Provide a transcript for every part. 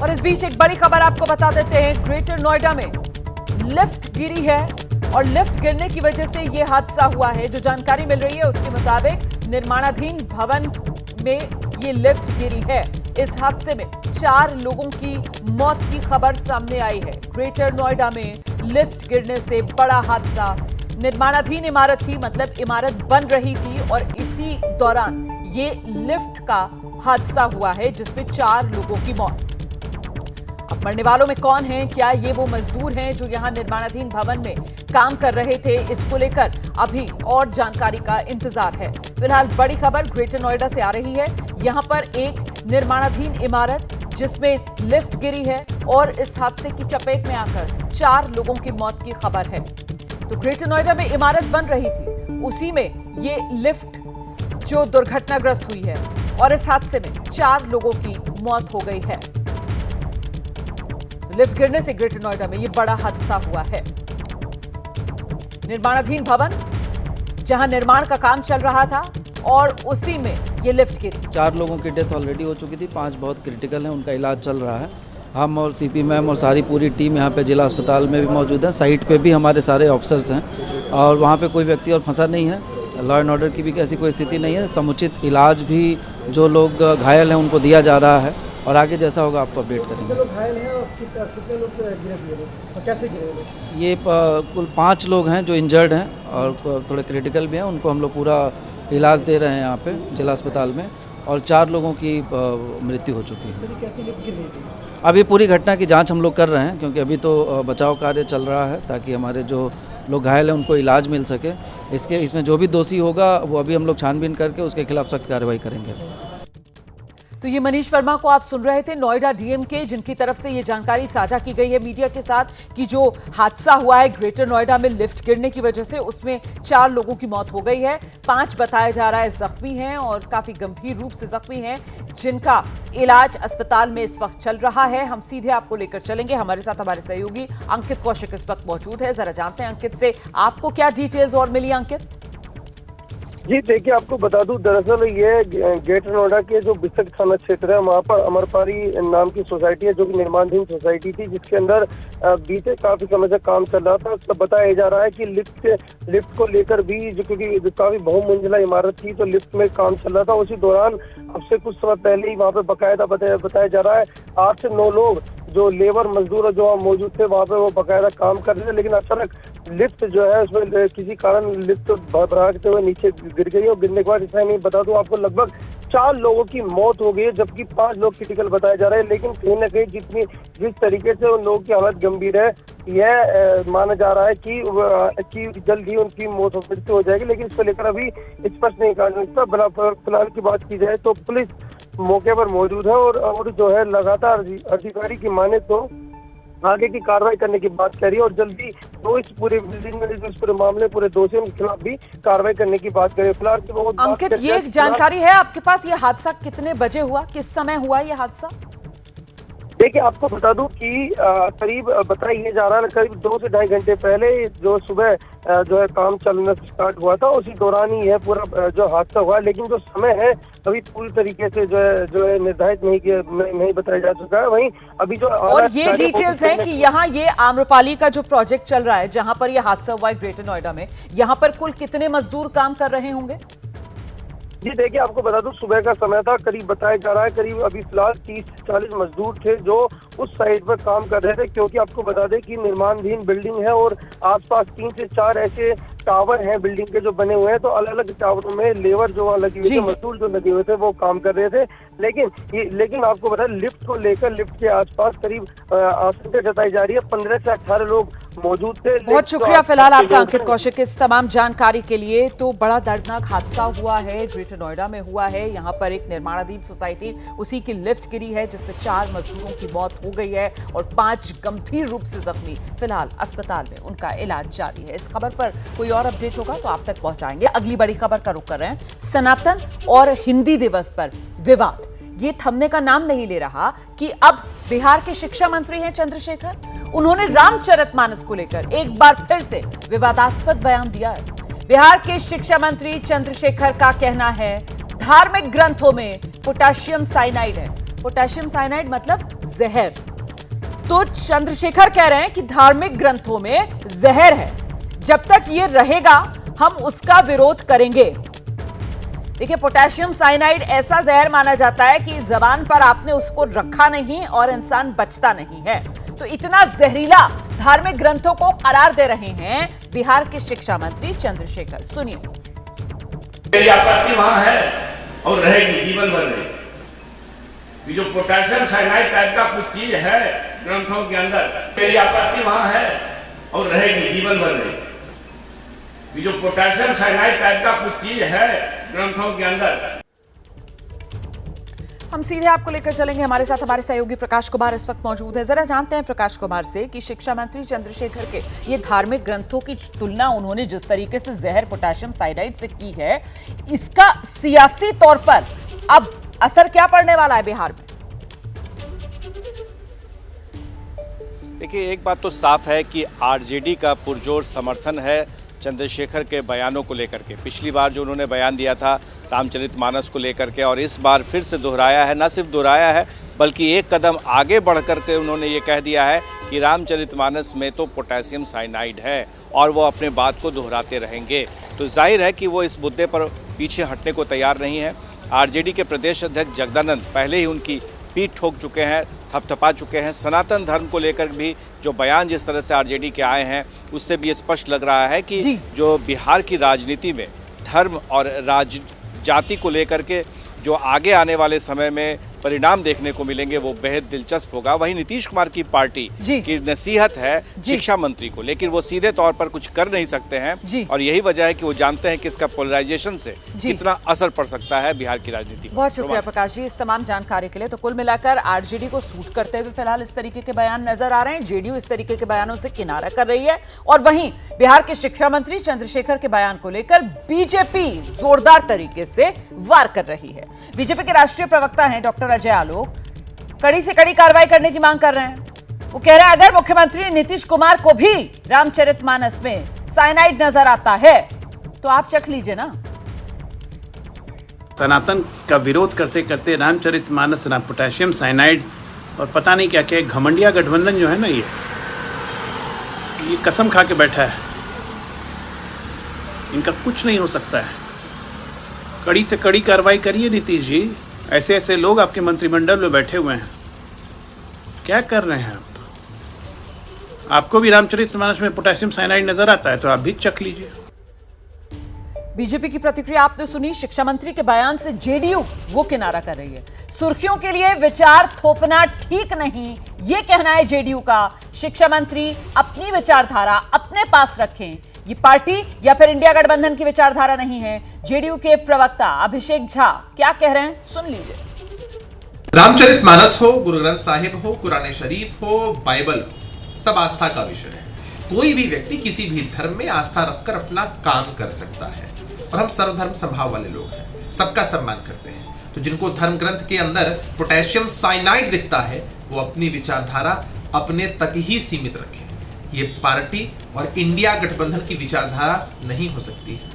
और इस बीच एक बड़ी खबर आपको बता देते हैं। ग्रेटर नोएडा में लिफ्ट गिरी है और लिफ्ट गिरने की वजह से यह हादसा हुआ है। जो जानकारी मिल रही है उसके मुताबिक निर्माणाधीन भवन में ये लिफ्ट गिरी है। इस हादसे में 4 लोगों की मौत की खबर सामने आई है। ग्रेटर नोएडा में लिफ्ट गिरने से बड़ा हादसा। निर्माणाधीन इमारत थी, मतलब इमारत बन रही थी और इसी दौरान ये लिफ्ट का हादसा हुआ है जिसमें 4 लोगों की मौत। अब मरने वालों में कौन है, क्या ये वो मजदूर हैं जो यहां निर्माणाधीन भवन में काम कर रहे थे, इसको लेकर अभी और जानकारी का इंतजार है। फिलहाल बड़ी खबर ग्रेटर नोएडा से आ रही है। यहां पर एक निर्माणाधीन इमारत जिसमें लिफ्ट गिरी है और इस हादसे की चपेट में आकर 4 लोगों की मौत की खबर है। तो ग्रेटर नोएडा में इमारत बन रही थी, उसी में ये लिफ्ट जो दुर्घटनाग्रस्त हुई है और इस हादसे में 4 लोगों की मौत हो गई है। लिफ्ट गिरने से ग्रेटर नोएडा में यह बड़ा हादसा हुआ है। निर्माणाधीन भवन जहां निर्माण का काम चल रहा था और उसी में ये लिफ्ट गिरी। 4 लोगों की डेथ ऑलरेडी हो चुकी थी, 5 बहुत क्रिटिकल हैं, उनका इलाज चल रहा है। हम और सीपी मैम और सारी पूरी टीम यहाँ पे जिला अस्पताल में भी मौजूद है। साइट पे भी हमारे सारे ऑफिसर्स हैं और वहाँ पे कोई व्यक्ति और फंसा नहीं है। लॉ एंड ऑर्डर की भी ऐसी कोई स्थिति नहीं है। समुचित इलाज भी जो लोग घायल हैं उनको दिया जा रहा है और आगे जैसा होगा आपको अपडेट करेंगे। कितने लोग घायल हैं और कितने लोग गिरे और कैसे गिरे? ये कुल 5 लोग हैं जो इंजर्ड हैं और थोड़े क्रिटिकल भी हैं। उनको हम लोग पूरा इलाज दे रहे हैं यहाँ पे जिला अस्पताल में और 4 लोगों की मृत्यु हो चुकी है। कैसे लिफ्ट गिर रही थी? अभी पूरी घटना की जांच हम लोग कर रहे हैं क्योंकि अभी तो बचाव कार्य चल रहा है ताकि हमारे जो लोग घायल हैं उनको इलाज मिल सके। इसमें जो भी दोषी होगा वो अभी हम लोग छानबीन करके उसके खिलाफ सख्त कार्रवाई करेंगे। तो ये मनीष वर्मा को आप सुन रहे थे, नोएडा डीएम के, जिनकी तरफ से ये जानकारी साझा की गई है मीडिया के साथ कि जो हादसा हुआ है ग्रेटर नोएडा में लिफ्ट गिरने की वजह से, उसमें 4 लोगों की मौत हो गई है। 5 बताया जा रहा है जख्मी हैं और काफी गंभीर रूप से जख्मी हैं, जिनका इलाज अस्पताल में इस वक्त चल रहा है। हम सीधे आपको लेकर चलेंगे। हमारे साथ हमारे सहयोगी अंकित कौशिक इस वक्त मौजूद है। जरा जानते हैं अंकित से, आपको क्या डिटेल्स और मिली अंकित? जी देखिए, आपको बता दूं, दरअसल ये ग्रेटर नोएडा के जो बिस्तर थाना क्षेत्र है वहाँ पर अमरपारी नाम की सोसाइटी है जो कि निर्माणाधीन सोसाइटी थी, जिसके अंदर बीते काफी समय से काम चल रहा था। तो बताया जा रहा है कि लिफ्ट को लेकर भी, जो क्योंकि काफी बहुमंजिला इमारत थी तो लिफ्ट में काम चल रहा था। उसी दौरान अब से कुछ समय पहले ही वहाँ पे बाकायदा बताया जा रहा है 8 से 9 लोग जो लेबर मजदूर जो वहाँ मौजूद थे वहाँ पे वो बाकायदा काम कर रहे थे, लेकिन अचानक लिफ्ट जो है उसमें किसी कारण लिफ्ट भड़बड़ाते हुए नीचे गिर गई और गिरने के बाद, इतना नहीं बता दूं आपको, लगभग 4 लोगों की मौत हो गई है जबकि 5 लोग क्रिटिकल बताए जा रहे हैं। लेकिन कहीं ना कहीं जिस तरीके से उन लोगों की हालत गंभीर है, यह माना जा रहा है कि जल्द ही उनकी मृत्यु हो जाएगी, लेकिन इसको लेकर अभी स्पष्ट नहीं कहा जा सकता। फिलहाल की बात की जाए तो पुलिस मौके पर मौजूद है और जो है लगातार अधिकारी की माने तो आगे की कार्रवाई करने की बात कह रही है और जल्दी तो इस पूरे बिल्डिंग में इस पूरे मामले पूरे दोषियों के खिलाफ भी कार्रवाई करने की बात करें। फिलहाल अंकित, ये जानकारी है आपके पास, ये हादसा कितने बजे हुआ, किस समय हुआ ये हादसा? देखिए, आपको बता दूं कि करीब बताया जा रहा है करीब 2 से ढाई घंटे पहले जो सुबह जो है काम चलना स्टार्ट हुआ था, उसी दौरान ही यह पूरा जो हादसा हुआ। लेकिन जो समय है अभी पूरी तरीके से जो है निर्धारित नहीं बताया जा चुका है। वहीं अभी जो और ये डिटेल्स है कि यहाँ ये आम्रपाली का जो प्रोजेक्ट चल रहा है जहां पर यह हादसा हुआ है ग्रेटर नोएडा में, यहाँ पर कुल कितने मजदूर काम कर रहे होंगे? जी देखिए, आपको बता दूं सुबह का समय था, करीब बताया जा रहा है करीब अभी फिलहाल 30 से 40 मजदूर थे जो उस साइड पर काम कर रहे थे, क्योंकि आपको बता दें कि निर्माणाधीन बिल्डिंग है और आसपास 3 से 4 ऐसे टावर हैं बिल्डिंग के जो बने हुए हैं। तो अलग अलग टावरों में लेबर जो वहाँ लगी हुई थी, मजदूर जो लगे हुए थे वो काम कर रहे थे। लेकिन आपको बता लिफ्ट को लेकर लिफ्ट के आसपास करीब आशंका जताई जा रही है 15 से 18 लोग मौजूद थे। बहुत शुक्रिया फिलहाल आपका अंकित कौशिक इस तमाम जानकारी के लिए। तो बड़ा दर्दनाक हादसा हुआ है, ग्रेटर नोएडा में हुआ है। यहाँ पर एक निर्माणाधीन सोसाइटी, उसी की लिफ्ट गिरी है जिसमें 4 मजदूरों की मौत हो गई है और 5 गंभीर रूप से जख्मी फिलहाल अस्पताल में उनका इलाज जारी है। इस खबर पर कोई और अपडेट होगा तो आप तक पहुंचाएंगे। अगली बड़ी खबर का रुख कर रहे हैं। सनातन और हिंदी दिवस पर विवाद ये थमने का नाम नहीं ले रहा कि अब बिहार के शिक्षा मंत्री हैं चंद्रशेखर। उन्होंने रामचरितमानस को लेकर एक बार फिर से विवादास्पद बयान दिया है। बिहार के शिक्षा मंत्री चंद्रशेखर का कहना है धार्मिक ग्रंथों में पोटेशियम साइनाइड है, पोटेशियम साइनाइड मतलब जहर। तो चंद्रशेखर कह रहे हैं कि धार्मिक ग्रंथों में जहर है, जब तक ये रहेगा हम उसका विरोध करेंगे। देखिए, पोटेशियम साइनाइड ऐसा जहर माना जाता है कि जबान पर आपने उसको रखा नहीं और इंसान बचता नहीं है। तो इतना जहरीला धार्मिक ग्रंथों को करार दे रहे हैं बिहार के शिक्षा मंत्री चंद्रशेखर। सुनिए। मेरी आपत्ति वहां है और रहेगी जीवन भर में। ये जो पोटेशियम साइनाइड टाइप का कुछ चीज है ग्रंथों के अंदर, मेरी आपत्ति वहां है और रहेगी जीवन भर में। ये जो पोटेशियम साइनाइड टाइप का कुछ चीज है ग्रंथों के अंदर। हम सीधे आपको लेकर चलेंगे, हमारे साथ हमारे सहयोगी प्रकाश कुमार इस वक्त मौजूद है। जरा जानते हैं प्रकाश कुमार से कि शिक्षा मंत्री चंद्रशेखर के ये धार्मिक ग्रंथों की तुलना उन्होंने जिस तरीके से जहर पोटेशियम साइनाइड से की है, इसका सियासी तौर पर अब असर क्या पड़ने वाला है बिहार में? देखिए, एक बात तो साफ है कि आरजेडी का पुरजोर समर्थन है चंद्रशेखर के बयानों को लेकर के। पिछली बार जो उन्होंने बयान दिया था रामचरितमानस को लेकर के, और इस बार फिर से दोहराया है। न सिर्फ दोहराया है बल्कि एक कदम आगे बढ़ कर के उन्होंने ये कह दिया है कि रामचरितमानस में तो पोटेशियम साइनाइड है, और वो अपने बात को दोहराते रहेंगे। तो जाहिर है कि वो इस मुद्दे पर पीछे हटने को तैयार नहीं है। आरजेडी के प्रदेश अध्यक्ष जगदानंद पहले ही उनकी पीठ ठोक चुके हैं, थपथपा चुके हैं। सनातन धर्म को लेकर भी जो बयान जिस तरह से आरजेडी के आए हैं, उससे भी स्पष्ट लग रहा है कि जो बिहार की राजनीति में धर्म और जाति को लेकर के जो आगे आने वाले समय में परिणाम देखने को मिलेंगे वो बेहद दिलचस्प होगा। वहीं नीतीश कुमार की पार्टी की नसीहत है शिक्षा मंत्री को, लेकिन वो सीधे तौर पर कुछ कर नहीं सकते हैं, और यही वजह है कि वो जानते हैं कि इसका पोलराइजेशन से कितना असर पड़ सकता है बिहार की राजनीति पर। बहुत शुक्रिया प्रकाश जी इस तमाम जानकारी के लिए। तो कुल मिलाकर आरजेडी को सूट करते हुए फिलहाल इस तरीके के बयान नजर आ रहे हैं, जेडीयू इस तरीके के बयानों से किनारा कर रही है, और वहीं बिहार के शिक्षा मंत्री चंद्रशेखर के बयान को लेकर बीजेपी जोरदार तरीके से वार कर रही है। बीजेपी के राष्ट्रीय प्रवक्ता हैं डॉक्टर अजय आलोक, कड़ी से कड़ी कार्रवाई करने की मांग कर रहे हैं। वो कह रहे हैं अगर मुख्यमंत्री नीतीश कुमार को भी रामचरितमानस में साइनाइड नजर आता है तो आप चख लीजिए ना। सनातन का विरोध करते करते रामचरितमानस, पोटेशियम साइनाइड और पता नहीं क्या क्या, घमंडिया गठबंधन जो है ना, ये कसम खा के बैठा है, इनका कुछ नहीं हो सकता है। कड़ी से कड़ी कार्रवाई करिए नीतीश जी। ऐसे ऐसे लोग आपके मंत्रिमंडल में बैठे हुए हैं, क्या कर रहे हैं आप? आपको भी रामचरितमानस में पोटेशियम साइनाइड नजर आता है तो आप भी चख लीजिए। बीजेपी की प्रतिक्रिया आपने सुनी। शिक्षा मंत्री के बयान से जेडीयू वो किनारा कर रही है। सुर्खियों के लिए विचार थोपना ठीक नहीं, ये कहना है जेडीयू का। शिक्षा मंत्री अपनी विचारधारा अपने पास रखें, ये पार्टी या फिर इंडिया गठबंधन की विचारधारा नहीं है। जेडीयू के प्रवक्ता अभिषेक झा क्या कह रहे हैं, सुन लीजिए। रामचरितमानस हो, गुरु ग्रंथ साहिब हो, कुरान शरीफ हो, बाइबल हो, सब आस्था का विषय है। कोई भी व्यक्ति किसी भी धर्म में आस्था रखकर अपना काम कर सकता है, और हम सर्वधर्म समभाव वाले लोग हैं, सबका सम्मान करते हैं। तो जिनको धर्म ग्रंथ के अंदर पोटेशियम साइनाइड दिखता है वो अपनी विचारधारा अपने तक ही सीमित रखें। ये पार्टी और इंडिया गठबंधन की विचारधारा नहीं हो सकती है।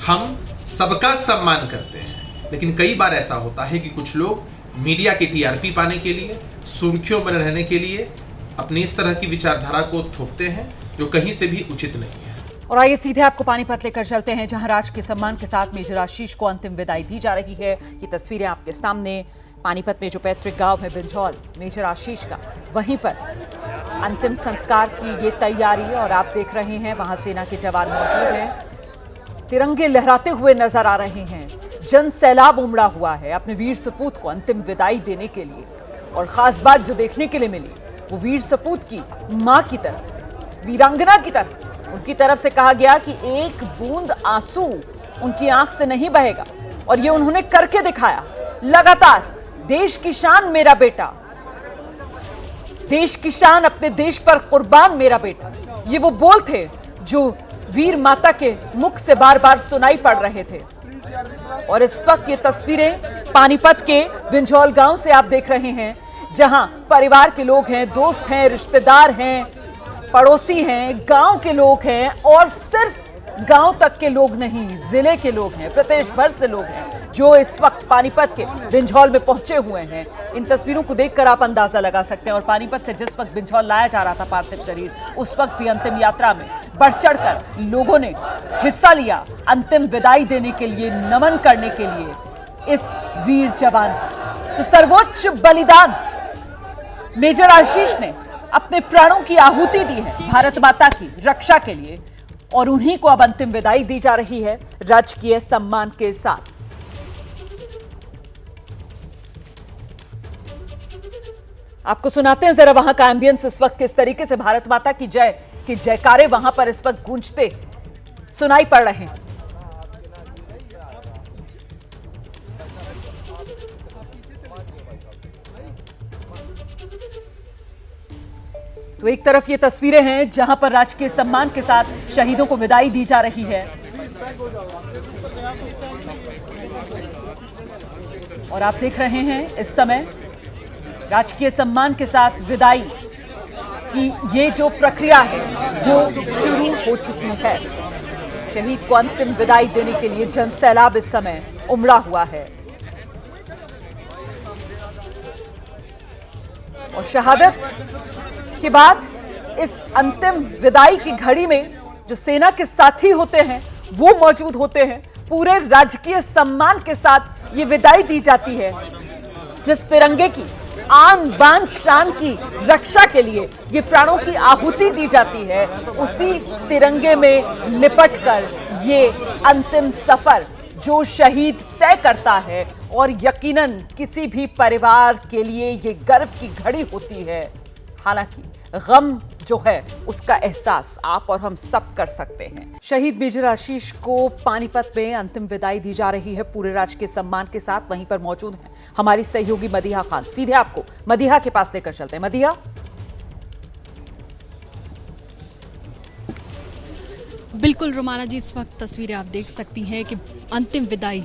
हम सबका सम्मान करते हैं, लेकिन कई बार ऐसा होता है कि कुछ लोग मीडिया की टीआरपी पाने के लिए, सुर्खियों में रहने के लिए अपनी इस तरह की विचारधारा को थोपते हैं जो कहीं से भी उचित नहीं है। और आइए सीधे आपको पानीपत लेकर चलते हैं, जहां राज के सम्मान के साथ मेजर आशीष को अंतिम विदाई दी जा रही है। ये तस्वीरें आपके सामने, पानीपत में जो पैतृक गांव है बिंझौल, मेजर आशीष का, वहीं पर अंतिम संस्कार की ये तैयारी, और आप देख रहे हैं वहां सेना के जवान मौजूद हैं, तिरंगे लहराते हुए नजर आ रहे हैं। जन सैलाब उमड़ा हुआ है अपने वीर सपूत को अंतिम विदाई देने के लिए। और खास बात जो देखने के लिए मिली वो वीर सपूत की मां की तरफ से, वीरांगना की तरफ, उनकी तरफ से कहा गया कि एक बूंद आंसू उनकी आंख से नहीं बहेगा, और ये उन्होंने करके दिखाया। लगातार देश की शान मेरा बेटा, देश की शान, अपने देश पर कुर्बान मेरा बेटा, ये वो बोल थे जो वीर माता के मुख से बार बार सुनाई पड़ रहे थे। और इस वक्त ये तस्वीरें पानीपत के बिंझौल गांव से आप देख रहे हैं, जहां परिवार के लोग हैं, दोस्त हैं, रिश्तेदार हैं, पड़ोसी हैं, गांव के लोग हैं, और सिर्फ गांव तक के लोग नहीं, जिले के लोग हैं, प्रदेश भर से लोग हैं जो इस वक्त पानीपत के बिंझौल में पहुंचे हुए हैं। इन तस्वीरों को देखकर आप अंदाजा लगा सकते हैं। और पानीपत से जिस वक्त बिंझौल लाया जा रहा था पार्थिव शरीर, उस वक्त भी अंतिम यात्रा में बढ़ चढ़कर लोगों ने हिस्सा लिया, अंतिम विदाई देने के लिए, नमन करने के लिए इस वीर जवान को। तो सर्वोच्च बलिदान मेजर आशीष ने अपने प्राणों की आहुति दी है भारत माता की रक्षा के लिए, और उन्हीं को अब अंतिम विदाई दी जा रही है राजकीय सम्मान के साथ। आपको सुनाते हैं जरा वहां का एम्बियंस इस वक्त किस तरीके से भारत माता की जय के जयकारे वहां पर इस वक्त गूंजते सुनाई पड़ रहे हैं। तो एक तरफ ये तस्वीरें हैं जहां पर राजकीय सम्मान के साथ शहीदों को विदाई दी जा रही है, और आप देख रहे हैं इस समय राजकीय सम्मान के साथ विदाई की ये जो प्रक्रिया है वो शुरू हो चुकी है। शहीद को अंतिम विदाई देने के लिए जन सैलाब इस समय उमड़ा हुआ है, और शहादत के बाद इस अंतिम विदाई की घड़ी में जो सेना के साथी होते हैं वो मौजूद होते हैं। पूरे राजकीय सम्मान के साथ ये विदाई दी जाती है। जिस तिरंगे की आन बान शान की रक्षा के लिए ये प्राणों की आहुति दी जाती है, उसी तिरंगे में लिपटकर ये अंतिम सफर जो शहीद तय करता है, और यकीनन किसी भी परिवार के लिए ये गर्व की घड़ी होती है। हालांकि गम जो है उसका एहसास आप और हम सब कर सकते हैं। शहीद मेजर आशीष को पानीपत में अंतिम विदाई दी जा रही है पूरे राजकीय सम्मान के साथ। वहीं पर मौजूद हैं हमारी सहयोगी मदीहा खान। सीधे आपको मदीहा के पास लेकर चलते हैं। मदीहा, बिल्कुल रोमाना जी, इस वक्त तस्वीरें आप देख सकती हैं कि अंतिम विदाई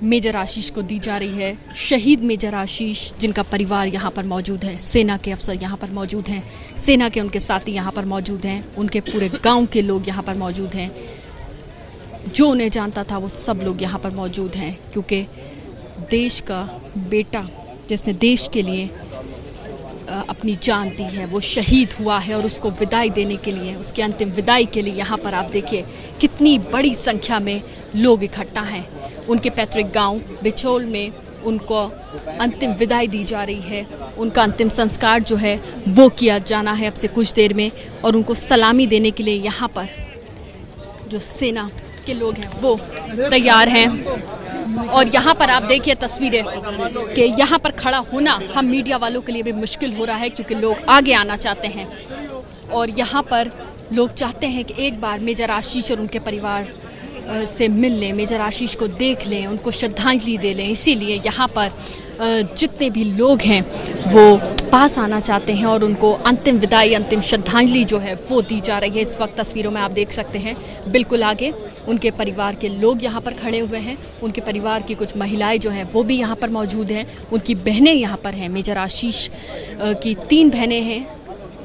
मेजर आशीष को दी जा रही है। शहीद मेजर आशीष जिनका परिवार यहाँ पर मौजूद है, सेना के अफसर यहाँ पर मौजूद हैं, सेना के उनके साथी यहाँ पर मौजूद हैं, उनके पूरे गांव के लोग यहाँ पर मौजूद हैं। जो उन्हें जानता था वो सब लोग यहाँ पर मौजूद हैं, क्योंकि देश का बेटा जिसने देश के लिए अपनी जान दी है वो शहीद हुआ है, और उसको विदाई देने के लिए, उसकी अंतिम विदाई के लिए यहाँ पर आप देखिए कितनी बड़ी संख्या में लोग इकट्ठा हैं। उनके पैतृक गांव बिछोल में उनको अंतिम विदाई दी जा रही है। उनका अंतिम संस्कार जो है वो किया जाना है अब से कुछ देर में, और उनको सलामी देने के लिए यहाँ पर जो सेना के लोग हैं वो तैयार हैं। और यहाँ पर आप देखिए तस्वीरें कि यहाँ पर खड़ा होना हम मीडिया वालों के लिए भी मुश्किल हो रहा है, क्योंकि लोग आगे आना चाहते हैं, और यहाँ पर लोग चाहते हैं कि एक बार मेजर आशीष और उनके परिवार से मिल लें, मेजर आशीष को देख लें, उनको श्रद्धांजलि दे लें। इसीलिए यहाँ पर जितने भी लोग हैं वो पास आना चाहते हैं, और उनको अंतिम विदाई, अंतिम श्रद्धांजलि जो है वो दी जा रही है। इस वक्त तस्वीरों में आप देख सकते हैं बिल्कुल आगे उनके परिवार के लोग यहाँ पर खड़े हुए हैं। उनके परिवार की कुछ महिलाएं जो हैं वो भी यहाँ पर मौजूद हैं, उनकी बहनें यहाँ पर हैं। मेजर आशीष की 3 बहनें हैं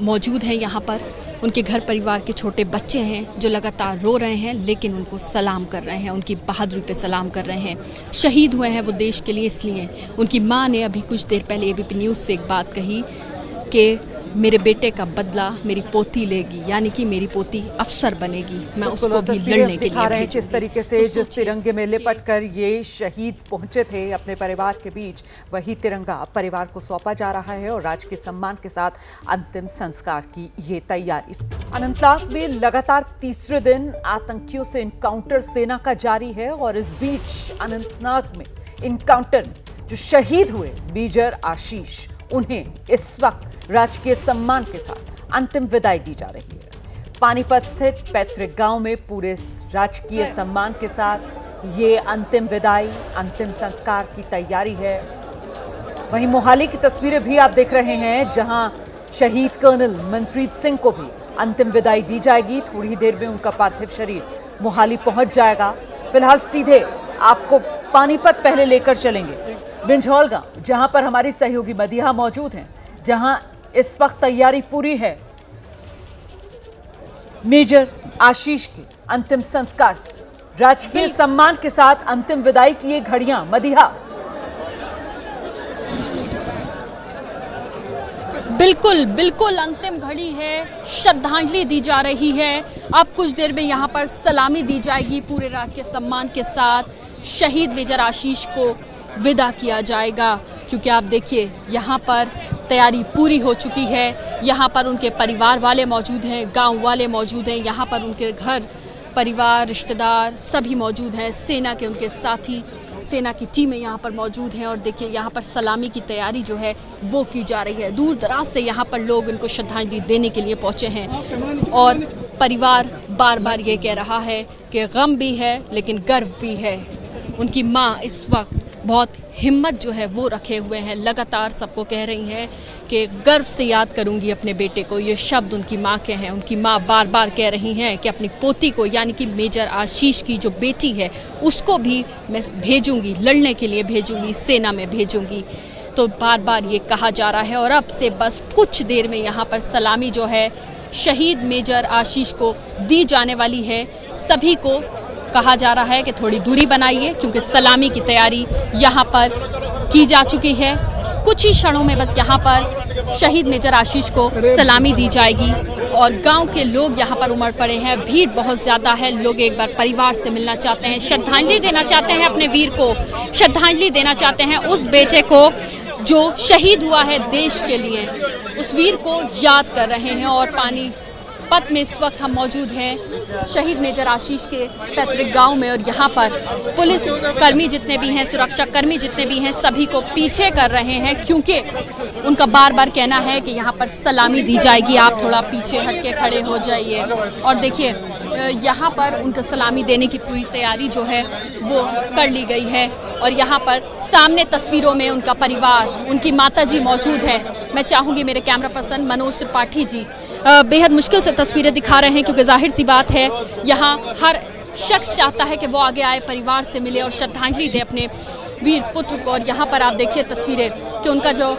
मौजूद हैं यहाँ पर। उनके घर परिवार के छोटे बच्चे हैं जो लगातार रो रहे हैं, लेकिन उनको सलाम कर रहे हैं, उनकी बहादुरी पे सलाम कर रहे हैं। शहीद हुए हैं वो देश के लिए, इसलिए उनकी मां ने अभी कुछ देर पहले एबीपी न्यूज़ से एक बात कही कि मेरे बेटे का बदला मेरी पोती लेगी, यानी कि मेरी पोती अफसर बनेगी, मैं उसको भी लड़ने के लिए भेजूंगी। जिस तरीके से जिस तिरंगे में लिपटकर ये शहीद पहुंचे थे अपने परिवार के बीच, वही तिरंगा परिवार को सौंपा जा रहा है, और राजकीय सम्मान के साथ अंतिम संस्कार की ये तैयारी। अनंतनाग में लगातार तीसरे दिन आतंकियों से इनकाउंटर सेना का जारी है, और इस बीच अनंतनाग में इनकाउंटर जो शहीद हुए मेजर आशीष, उन्हें इस वक्त राजकीय सम्मान के साथ अंतिम विदाई दी जा रही है। पानीपत स्थित पैतृक गांव में पूरे राजकीय सम्मान के साथ ये अंतिम विदाई, अंतिम संस्कार की तैयारी है। वहीं मोहाली की तस्वीरें भी आप देख रहे हैं, जहां शहीद कर्नल मनप्रीत सिंह को भी अंतिम विदाई दी जाएगी। थोड़ी देर में उनका पार्थिव शरीर मोहाली पहुंच जाएगा। फिलहाल सीधे आपको पानीपत पहले लेकर चलेंगे, बिंझौल गांव, जहां पर हमारी सहयोगी मदीहा मौजूद हैं, जहां इस वक्त तैयारी पूरी है मेजर आशीष के अंतिम संस्कार। राजकीय सम्मान के साथ अंतिम विदाई की ये घड़ियां मदिहा। बिल्कुल बिल्कुल अंतिम घड़ी है, श्रद्धांजलि दी जा रही है। अब कुछ देर में यहाँ पर सलामी दी जाएगी, पूरे राजकीय सम्मान के साथ शहीद मेजर आशीष को विदा किया जाएगा। क्योंकि आप देखिए यहाँ पर तैयारी पूरी हो चुकी है। यहाँ पर उनके परिवार वाले मौजूद हैं, गांव वाले मौजूद हैं, यहाँ पर उनके घर परिवार रिश्तेदार सभी मौजूद हैं, सेना के उनके साथी, सेना की टीमें यहाँ पर मौजूद हैं। और देखिए यहाँ पर सलामी की तैयारी जो है वो की जा रही है। दूर दराज से यहाँ पर लोग इनको श्रद्धांजलि देने के लिए पहुँचे हैं और परिवार बार बार ये कह रहा है कि गम भी है लेकिन गर्व भी है। उनकी माँ इस वक्त बहुत हिम्मत जो है वो रखे हुए हैं, लगातार सबको कह रही हैं कि गर्व से याद करूंगी अपने बेटे को। ये शब्द उनकी माँ के हैं। उनकी माँ बार बार कह रही हैं कि अपनी पोती को यानी कि मेजर आशीष की जो बेटी है उसको भी मैं भेजूंगी, लड़ने के लिए भेजूंगी, सेना में भेजूंगी। तो बार बार ये कहा जा रहा है। और अब से बस कुछ देर में यहाँ पर सलामी जो है शहीद मेजर आशीष को दी जाने वाली है। सभी को कहा जा रहा है कि थोड़ी दूरी बनाइए क्योंकि सलामी की तैयारी यहाँ पर की जा चुकी है। कुछ ही क्षणों में बस यहाँ पर शहीद मेजर आशीष को सलामी दी जाएगी और गांव के लोग यहाँ पर उमड़ पड़े हैं। भीड़ बहुत ज़्यादा है। लोग एक बार परिवार से मिलना चाहते हैं, श्रद्धांजलि देना चाहते हैं अपने वीर को, श्रद्धांजलि देना चाहते हैं उस बेटे को जो शहीद हुआ है देश के लिए। उस वीर को याद कर रहे हैं। और पानी पथ में इस वक्त हम मौजूद हैं शहीद मेजर आशीष के पैतृक गांव में। और यहाँ पर पुलिस कर्मी जितने भी हैं, सुरक्षा कर्मी जितने भी हैं, सभी को पीछे कर रहे हैं क्योंकि उनका बार बार कहना है कि यहाँ पर सलामी दी जाएगी, आप थोड़ा पीछे हट के खड़े हो जाइए। और देखिए यहाँ पर उनको सलामी देने की पूरी तैयारी जो है वो कर ली गई है। और यहाँ पर सामने तस्वीरों में उनका परिवार, उनकी माताजी मौजूद है। मैं चाहूँगी मेरे कैमरा पर्सन मनोज त्रिपाठी जी बेहद मुश्किल से तस्वीरें दिखा रहे हैं क्योंकि जाहिर सी बात है यहाँ हर शख्स चाहता है कि वो आगे आए, परिवार से मिले और श्रद्धांजलि दे अपने वीर पुत्र को। और यहाँ पर आप देखिए तस्वीरें कि उनका जो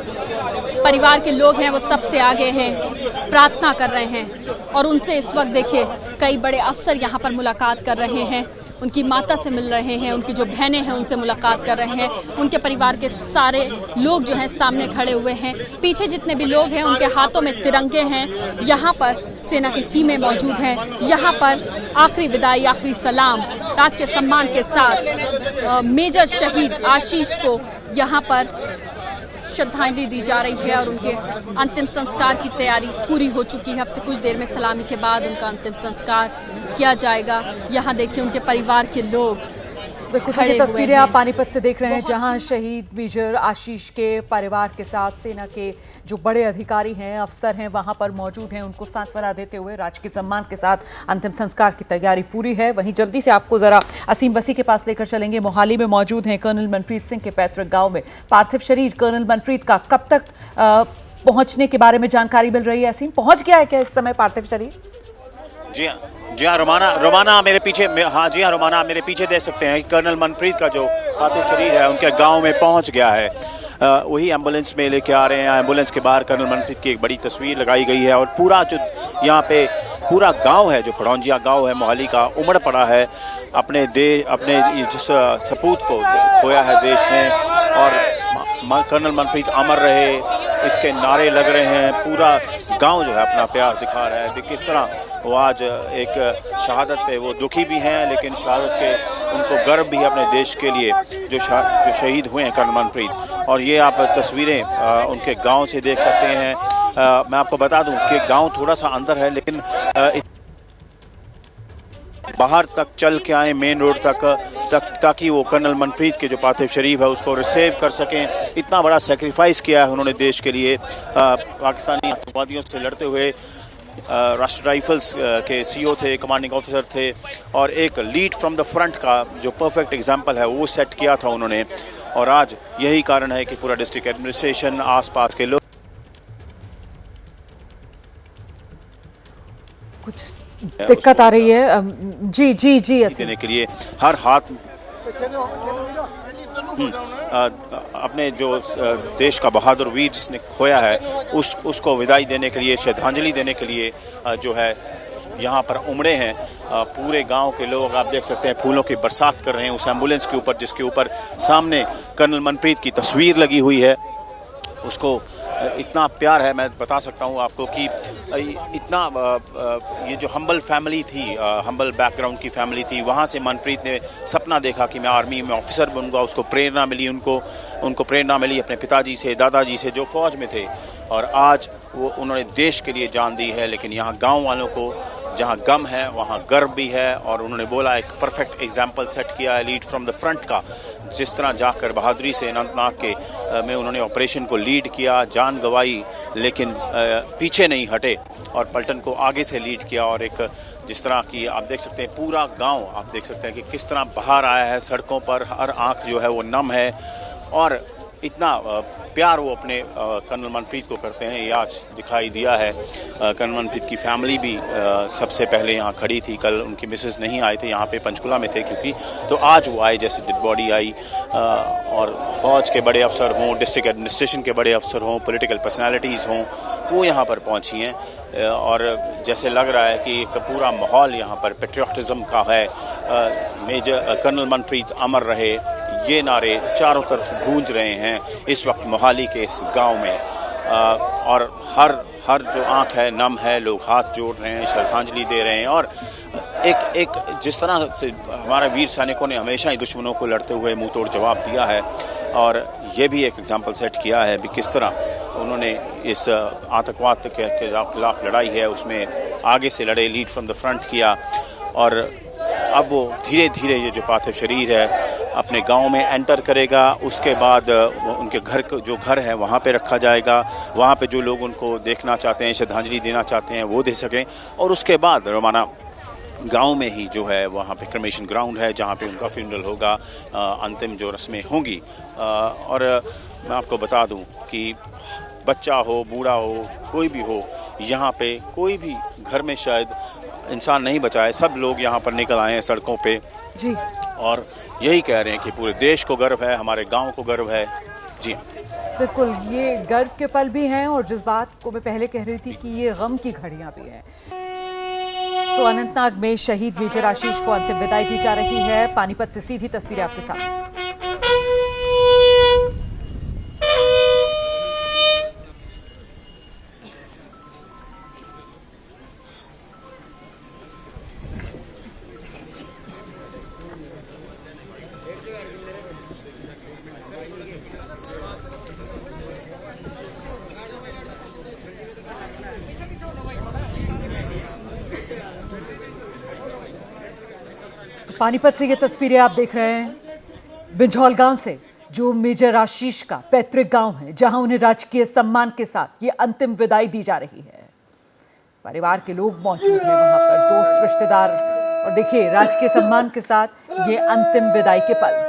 परिवार के लोग हैं वो सबसे आगे हैं, प्रार्थना कर रहे हैं। और उनसे इस वक्त देखिए कई बड़े अफसर यहाँ पर मुलाकात कर रहे हैं, उनकी माता से मिल रहे हैं, उनकी जो बहनें हैं उनसे मुलाकात कर रहे हैं। उनके परिवार के सारे लोग जो हैं सामने खड़े हुए हैं। पीछे जितने भी लोग हैं उनके हाथों में तिरंगे हैं। यहाँ पर सेना की टीमें मौजूद हैं। यहाँ पर आखिरी विदाई, आखिरी सलाम राज के सम्मान के साथ मेजर शहीद आशीष को यहाँ पर श्रद्धांजलि दी जा रही है और उनके अंतिम संस्कार की तैयारी पूरी हो चुकी है। अब से कुछ देर में सलामी के बाद उनका अंतिम संस्कार किया जाएगा। यहाँ देखिए उनके परिवार के लोग बिल्कुल ये तस्वीरें आप पानीपत से देख रहे हैं जहां शहीद मेजर आशीष के परिवार के साथ सेना के जो बड़े अधिकारी हैं, अफसर हैं वहां पर मौजूद हैं। उनको सांत्वना देते हुए राजकीय सम्मान के साथ अंतिम संस्कार की तैयारी पूरी है। वहीं जल्दी से आपको जरा असीम बसी के पास लेकर चलेंगे। मोहाली में मौजूद हैं कर्नल मनप्रीत सिंह के पैतृक गाँव में। पार्थिव शरीर कर्नल मनप्रीत का कब तक पहुंचने के बारे में जानकारी मिल रही है? असीम, पहुंच गया है क्या इस समय पार्थिव शरीर? जी हाँ रोमाना मेरे पीछे, हाँ जी हाँ रोमाना मेरे पीछे देख सकते हैं कर्नल मनप्रीत का जो पार्थिव शरीर है उनके गांव में पहुंच गया है। वही एम्बुलेंस में लेके आ रहे हैं। एम्बुलेंस के बाहर कर्नल मनप्रीत की एक बड़ी तस्वीर लगाई गई है और पूरा जो यहाँ पे पूरा गांव है, जो पड़ौंजिया गांव है मोहाली का, उमड़ पड़ा है अपने जिस सपूत को खोया है देश ने। और कर्नल मनप्रीत अमर रहे, इसके नारे लग रहे हैं। पूरा गांव जो है अपना प्यार दिखा रहा है। किस तरह वो आज एक शहादत पे वो दुखी भी हैं लेकिन शहादत के उनको गर्व भी है अपने देश के लिए जो शहीद हुए हैं कर्नल मनप्रीत। और ये आप तस्वीरें उनके गांव से देख सकते हैं। मैं आपको बता दूं कि गांव थोड़ा सा अंदर है लेकिन बाहर तक चल के आए मेन रोड तक ताकि वो कर्नल मनप्रीत के जो पार्थिव शरीफ है उसको रिसीव कर सकें। इतना बड़ा सेक्रीफाइस किया है उन्होंने देश के लिए। पाकिस्तानी आतंकवादियों से लड़ते हुए राष्ट्रीय राइफल्स के सीईओ थे, कमांडिंग ऑफिसर थे और एक लीड फ्रॉम द फ्रंट का जो परफेक्ट एग्जांपल है वो सेट किया था उन्होंने। और आज यही कारण है कि पूरा डिस्ट्रिक्ट एडमिनिस्ट्रेशन, आसपास के लोग कुछ दिक्कत आ रही है। जी जी जी देने के लिए हर हाथ अपने जो देश का बहादुर वीर जिसने खोया है उसको विदाई देने के लिए, श्रद्धांजलि देने के लिए जो है यहाँ पर उमड़े हैं। पूरे गांव के लोग आप देख सकते हैं फूलों की बरसात कर रहे हैं उस एम्बुलेंस के ऊपर, जिसके ऊपर सामने कर्नल मनप्रीत की तस्वीर लगी हुई है। उसको इतना प्यार है, मैं बता सकता हूँ आपको कि इतना ये जो हम्बल फैमिली थी, हम्बल बैकग्राउंड की फैमिली थी, वहाँ से मनप्रीत ने सपना देखा कि मैं आर्मी में ऑफिसर बनूंगा। उसको प्रेरणा मिली, उनको प्रेरणा मिली अपने पिताजी से, दादाजी से जो फौज में थे, और आज वो उन्होंने देश के लिए जान दी है। लेकिन यहाँ गांव वालों को जहाँ गम है वहाँ गर्व भी है, और उन्होंने बोला एक परफेक्ट एग्जाम्पल सेट किया है लीड फ्रॉम द फ्रंट का। जिस तरह जाकर बहादुरी से अनंतनाग के में उन्होंने ऑपरेशन को लीड किया, जान गंवाई, लेकिन पीछे नहीं हटे और पलटन को आगे से लीड किया। और एक जिस तरह की आप देख सकते हैं पूरा गांव आप देख सकते हैं कि किस तरह बाहर आया है सड़कों पर, हर आंख जो है वो नम है, और इतना प्यार वो अपने कर्नल मनप्रीत को करते हैं, ये आज दिखाई दिया है। कर्नल मनप्रीत की फैमिली भी सबसे पहले यहाँ खड़ी थी। कल उनकी मिसेस नहीं आए थे, यहाँ पे पंचकुला में थे क्योंकि, तो आज वो आए जैसे डेड बॉडी आई। और फौज के बड़े अफसर हों, डिस्ट्रिक्ट एडमिनिस्ट्रेशन के बड़े अफसर हों, पॉलिटिकल पर्सनालिटीज़ हों, वो यहाँ पर पहुँची हैं। और जैसे लग रहा है कि एक पूरा माहौल यहाँ पर पेट्रियाटिज़म का है। मेजर कर्नल मनप्रीत अमर रहे, ये नारे चारों तरफ गूंज रहे हैं इस वक्त मोहाली के इस गांव में। और हर जो आंख है नम है, लोग हाथ जोड़ रहे हैं, श्रद्धांजलि दे रहे हैं। और एक जिस तरह से हमारे वीर सैनिकों ने हमेशा ही दुश्मनों को लड़ते हुए मुंह तोड़ जवाब दिया है, और ये भी एक एग्जाम्पल सेट किया है भी किस तरह उन्होंने इस आतंकवाद के खिलाफ लड़ाई है उसमें आगे से लड़े, लीड फ्रॉम द फ्रंट किया। और अब वो धीरे धीरे ये जो पार्थिव शरीर है अपने गांव में एंटर करेगा। उसके बाद उनके जो घर है वहाँ पे रखा जाएगा, वहाँ पे जो लोग उनको देखना चाहते हैं, श्रद्धांजलि देना चाहते हैं, वो दे सकें। और उसके बाद रोमाना गांव में ही जो है वहाँ पे क्रेमेशन ग्राउंड है जहाँ पे उनका फ्यूनरल होगा, अंतिम जो रस्में होंगी। और मैं आपको बता दूं कि बच्चा हो, बूढ़ा हो, कोई भी हो, यहाँ पे कोई भी घर में शायद इंसान नहीं बचा है। सब लोग यहाँ पर निकल आए हैं सड़कों पे जी, और यही कह रहे हैं कि पूरे देश को गर्व है, हमारे गांव को गर्व है। जी बिल्कुल, ये गर्व के पल भी हैं, और जिस बात को मैं पहले कह रही थी कि ये गम की घड़ियां भी हैं। तो अनंतनाग में शहीद मेजर आशीष को अंतिम विदाई दी जा रही है। पानीपत से सीधी तस्वीरें आपके सामने। पानीपत से ये तस्वीरें आप देख रहे हैं बिंझौल गांव से, जो मेजर आशीष का पैतृक गांव है, जहां उन्हें राजकीय सम्मान के साथ ये अंतिम विदाई दी जा रही है। परिवार के लोग मौजूद हैं वहां पर, दोस्त रिश्तेदार, और देखिए राजकीय सम्मान के साथ ये अंतिम विदाई के पल।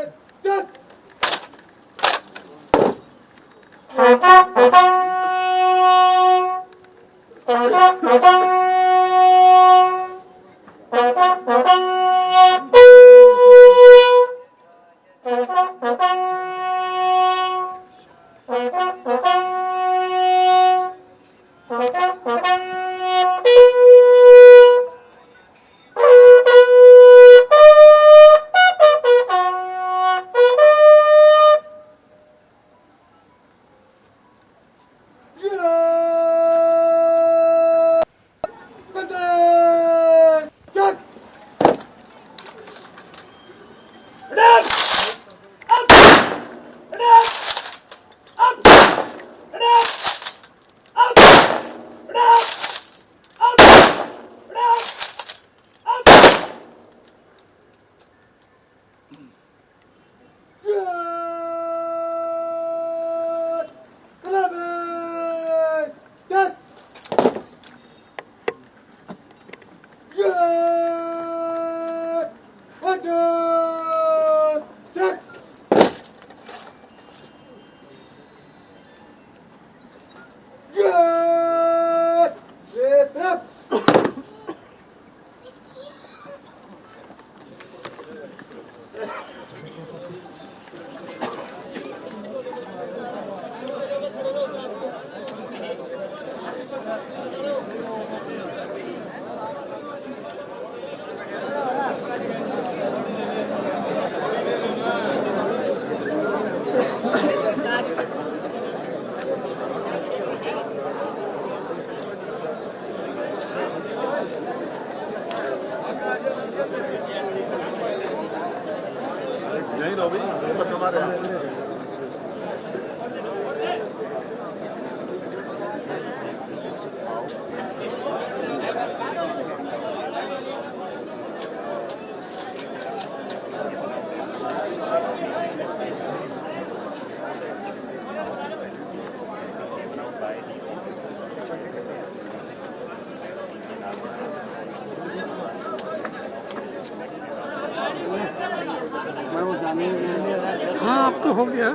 हाँ अब तो हो गया।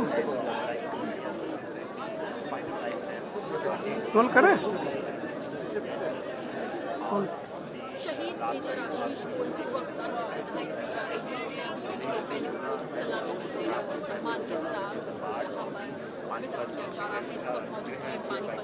कॉल करें? शहीद मेजर आशीष को इस वक्त अंतिम विदाई दी जा रही है। अभी कुछ देर पहले उनको सलामी दी गई, राजकीय सम्मान के साथ यहाँ पर विदा किया जा रहा है। इस वक्त मौजूद है पानीपत।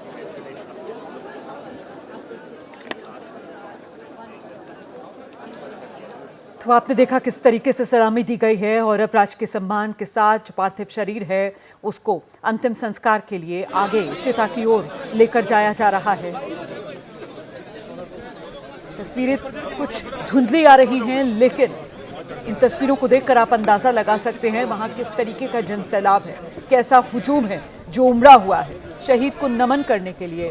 तो आपने देखा किस तरीके से सलामी दी गई है और अब राजकीय सम्मान के साथ जो पार्थिव शरीर है उसको अंतिम संस्कार के लिए आगे चिता की ओर लेकर जाया जा रहा है। तस्वीरें कुछ धुंधली आ रही हैं, लेकिन इन तस्वीरों को देखकर आप अंदाजा लगा सकते हैं वहां किस तरीके का जनसैलाब है, कैसा हुजूम है जो उमड़ा हुआ है शहीद को नमन करने के लिए,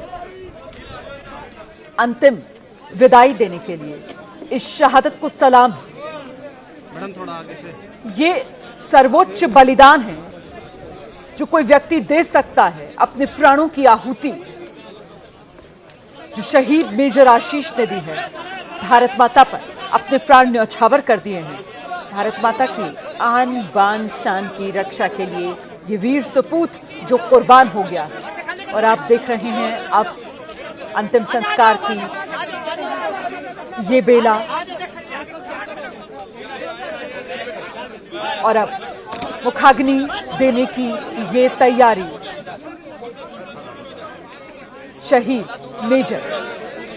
अंतिम विदाई देने के लिए। इस शहादत को सलाम। थोड़ा आगे से। ये सर्वोच्च बलिदान है जो कोई व्यक्ति दे सकता है, अपने प्राणों की आहुति जो शहीद मेजर आशीष ने दी है। भारत माता पर अपने प्राण न्यौछावर कर दिए हैं। भारत माता की आन बान शान की रक्षा के लिए ये वीर सपूत जो कुर्बान हो गया। और आप देख रहे हैं अब अंतिम संस्कार की ये बेला, और अब मुखाग्नि देने की ये तैयारी। शहीद मेजर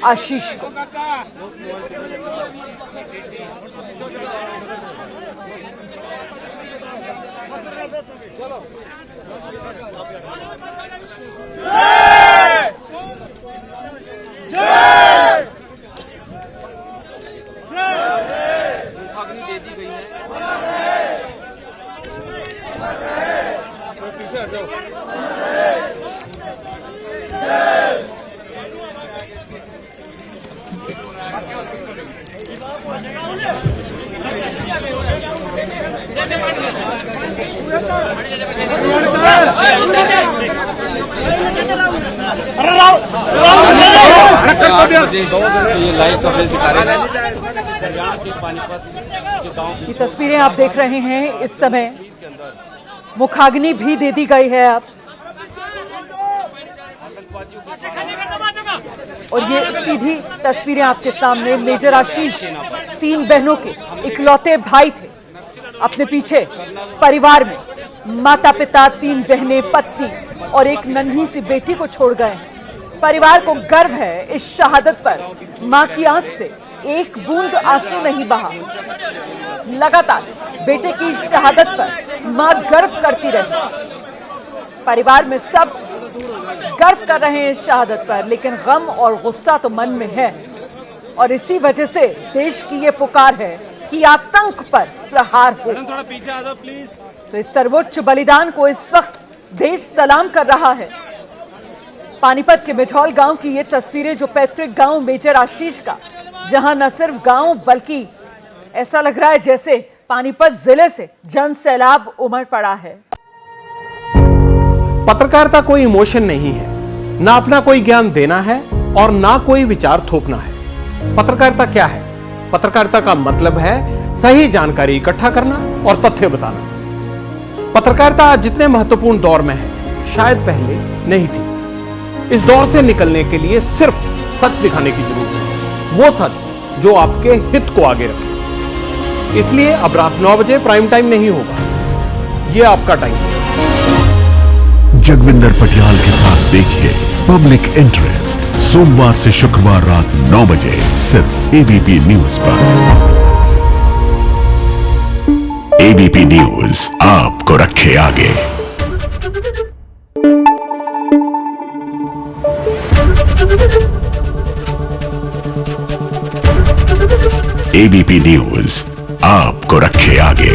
आशीष को ये तस्वीरें आप देख रहे हैं। इस समय मुखाग्नि भी दे दी गई है अब, और ये सीधी तस्वीरें आपके सामने। मेजर आशीष 3 बहनों के इकलौते भाई थे। अपने पीछे परिवार में माता पिता, 3 बहनें, पत्नी और एक नन्ही सी बेटी को छोड़ गए हैं। परिवार को गर्व है इस शहादत पर। मां की आंख से एक बूंद आंसू नहीं बहा। लगातार बेटे की शहादत पर मां गर्व करती रही। परिवार में सब गर्व कर रहे हैं इस शहादत पर, लेकिन गम और गुस्सा तो मन में है। और इसी वजह से देश की ये पुकार है कि आतंक पर प्रहार हो। थोड़ा पीछे आ जाओ प्लीज। तो इस सर्वोच्च बलिदान को इस वक्त देश सलाम कर रहा है। पानीपत के मिझौल गांव की ये तस्वीरें, जो पैतृक गांव मेजर आशीष का, जहां न सिर्फ गांव बल्कि ऐसा लग रहा है जैसे पानीपत जिले से जन सैलाब उमड़ पड़ा है। पत्रकारिता कोई इमोशन नहीं है, ना अपना कोई ज्ञान देना है और ना कोई विचार थोपना है। पत्रकारिता क्या है? पत्रकारिता का मतलब है सही जानकारी इकट्ठा करना और तथ्य बताना। पत्रकारिता आज जितने महत्वपूर्ण दौर में है, शायद पहले नहीं थी। इस दौर से निकलने के लिए सिर्फ सच दिखाने की जरूरत है, वो सच जो आपके हित को आगे रखे। इसलिए अब रात 9 बजे प्राइम टाइम नहीं होगा, ये आपका टाइम है। जगविंदर पटियाल के साथ देखिए पब्लिक इंटरेस्ट, सोमवार से शुक्रवार रात 9 बजे सिर्फ एबीपी न्यूज पर। एबीपी न्यूज आपको रखे आगे। एबीपी न्यूज आपको रखे आगे।